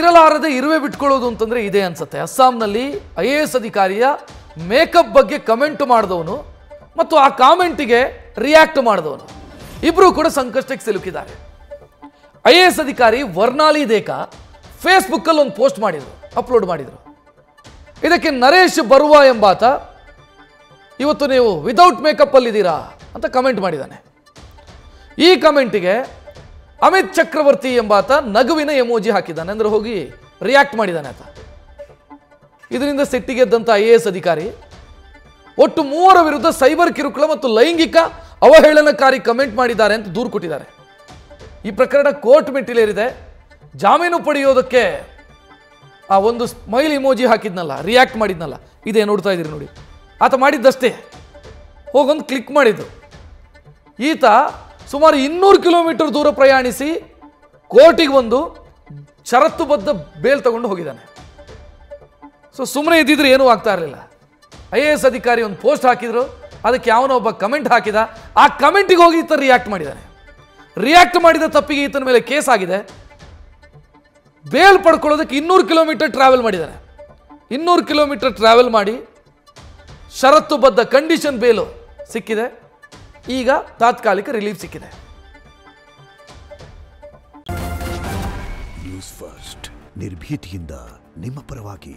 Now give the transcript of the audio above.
ಇರಲಾರದೆ ಇರುವೆ ಬಿಟ್ಕೊಳ್ಳೋದು ಅಂತಂದ್ರೆ ಇದೆ ಅನ್ಸುತ್ತೆ. ಅಸ್ಸಾಂನಲ್ಲಿ IAS ಅಧಿಕಾರಿಯ ಮೇಕಪ್ ಬಗ್ಗೆ ಕಮೆಂಟ್ ಮಾಡಿದವನು ಮತ್ತು ಆ ಕಾಮೆಂಟಿಗೆ ರಿಯಾಕ್ಟ್ ಮಾಡಿದವನು ಇಬ್ಬರು ಕೂಡ ಸಂಕಷ್ಟಕ್ಕೆ ಸಿಲುಕಿದ್ದಾರೆ. IAS ಅಧಿಕಾರಿ ವರ್ನಾಲಿ ದೇಕಾ ಫೇಸ್ಬುಕ್ಕಲ್ಲಿ ಒಂದು ಪೋಸ್ಟ್ ಮಾಡಿದರು, ಅಪ್ಲೋಡ್ ಮಾಡಿದರು. ಇದಕ್ಕೆ ನರೇಶ್ ಬರುವ ಎಂಬಾತ ಇವತ್ತು ನೀವು ವಿದೌಟ್ ಮೇಕಪ್ ಅಲ್ಲಿದ್ದೀರಾ ಅಂತ ಕಮೆಂಟ್ ಮಾಡಿದ್ದಾನೆ. ಈ ಕಮೆಂಟಿಗೆ ಅಮಿತ್ ಚಕ್ರವರ್ತಿ ಎಂಬಾತ ನಗುವಿನ ಎಮೋಜಿ ಹಾಕಿದ್ದಾನೆ, ಅಂದ್ರೆ ಹೋಗಿ ರಿಯಾಕ್ಟ್ ಮಾಡಿದ್ದಾನೆ ಆತ. ಇದರಿಂದ ಸಿಟ್ಟಿಗೆದ್ದಂಥ IAS ಅಧಿಕಾರಿ ಒಟ್ಟು 3 ವಿರುದ್ಧ ಸೈಬರ್ ಕಿರುಕುಳ ಮತ್ತು ಲೈಂಗಿಕ ಅವಹೇಳನಕಾರಿ ಕಮೆಂಟ್ ಮಾಡಿದ್ದಾರೆ ಅಂತ ದೂರು ಕೊಟ್ಟಿದ್ದಾರೆ. ಈ ಪ್ರಕರಣ ಕೋರ್ಟ್ ಮೆಟ್ಟಿಲೇರಿದೆ. ಜಾಮೀನು ಪಡೆಯೋದಕ್ಕೆ ಆ ಒಂದು ಸ್ಮೈಲ್ ಇಮೋಜಿ ಹಾಕಿದ್ನಲ್ಲ, ರಿಯಾಕ್ಟ್ ಮಾಡಿದ್ನಲ್ಲ, ಇದೇ ನೋಡ್ತಾ ಇದ್ದೀರಿ ನೋಡಿ, ಆತ ಮಾಡಿದ್ದಷ್ಟೇ. ಹೋಗೊಂದು ಕ್ಲಿಕ್ ಮಾಡಿದ್ದು. ಈತ ಸುಮಾರು 200 ಕಿಲೋಮೀಟರ್ ದೂರ ಪ್ರಯಾಣಿಸಿ ಕೋರ್ಟಿಗೆ ಬಂದು ಷರತ್ತುಬದ್ಧ ಬೇಲ್ ತಗೊಂಡು ಹೋಗಿದ್ದಾನೆ. ಸೊ ಸುಮ್ಮನೆ ಇದ್ದಿದ್ರೆ ಏನೂ ಆಗ್ತಾ ಇರಲಿಲ್ಲ. IAS ಅಧಿಕಾರಿ ಒಂದು ಪೋಸ್ಟ್ ಹಾಕಿದ್ರು, ಅದಕ್ಕೆ ಯಾವನೋ ಒಬ್ಬ ಕಮೆಂಟ್ ಹಾಕಿದ, ಆ ಕಮೆಂಟಿಗೆ ಹೋಗಿ ಈತ ರಿಯಾಕ್ಟ್ ಮಾಡಿದ್ದಾನೆ. ರಿಯಾಕ್ಟ್ ಮಾಡಿದ ತಪ್ಪಿಗೆ ಈತನ ಮೇಲೆ ಕೇಸ್ ಆಗಿದೆ. ಬೇಲ್ ಪಡ್ಕೊಳ್ಳೋದಕ್ಕೆ 200 ಕಿಲೋಮೀಟರ್ ಟ್ರಾವೆಲ್ ಮಾಡಿದ್ದಾನೆ. 200 ಕಿಲೋಮೀಟರ್ ಟ್ರಾವೆಲ್ ಮಾಡಿ ಷರತ್ತುಬದ್ಧ ಕಂಡೀಷನ್ ಬೇಲು ಸಿಕ್ಕಿದೆ. ಈಗ ತಾತ್ಕಾಲಿಕ ರಿಲೀಫ್ ಸಿಕ್ಕಿದೆ. ನ್ಯೂಸ್ ಫಸ್ಟ್ ನಿರ್ಭೀತಿಯಿಂದ ನಿಮ್ಮ ಪರವಾಗಿ.